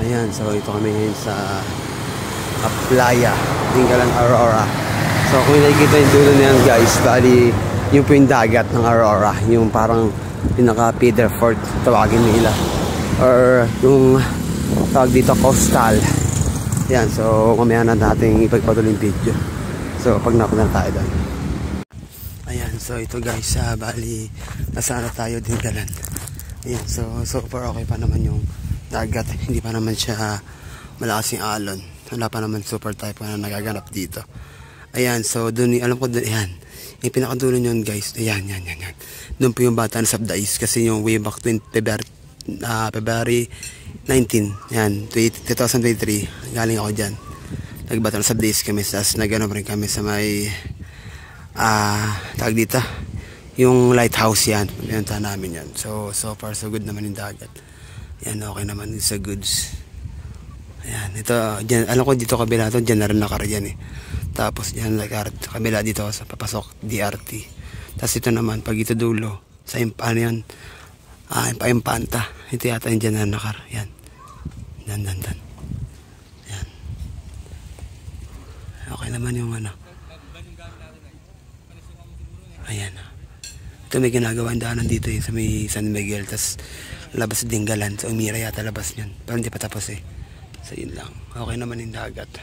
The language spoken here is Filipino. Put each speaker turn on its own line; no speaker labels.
Ayan, so ito kami ngayon sa Playa, Dingalan, Aurora. So kung nakikita yung dulo na yan guys, bali yung po yung dagat ng Aurora, yung parang pinaka-feeder fort tawagin nila, or yung tawag dito coastal. Ayan, so mamaya na natin ipagpatuloy yung video. So pag napunta na tayo doon. Ayan, so ito guys, bali nasana tayo Dingalan. Ayan, so far okay pa naman yung dagat, hindi pa naman siya malakas yung alon, wala pa naman super typhoon na nagaganap dito. Ayan, so dun, alam ko dun, ayan, yung pinakadulo nyon guys, ayan, yan. Doon po yung Batanes of the East, kasi yung way back February 19, yan, 2023, galing ako dyan. Nag-Batanes of the East kami, tapos nag-ano rin kami sa may, tag dito, yung lighthouse yan, pinuntahan namin yan. So far so good naman yung dagat. Yan, okay naman sa goods. Ayan, ito, dyan, alam ko dito kabila ito, dyan na rin nakar yan eh. Tapos dyan, kabila dito sa papasok, DRT. Tapos ito naman, pag ito dulo, sa ano yan, Impanta. Ito yata yung dyan na nakar. Yan. Dan. Yan. Okay naman yung ano. Ayan. Ito may ginagawa daanan dito eh, sa may San Miguel. Tapos labas sa Dingalan. So umira yata labas niyan. Pero hindi pa tapos eh. So yun lang. Okay naman yung dagat.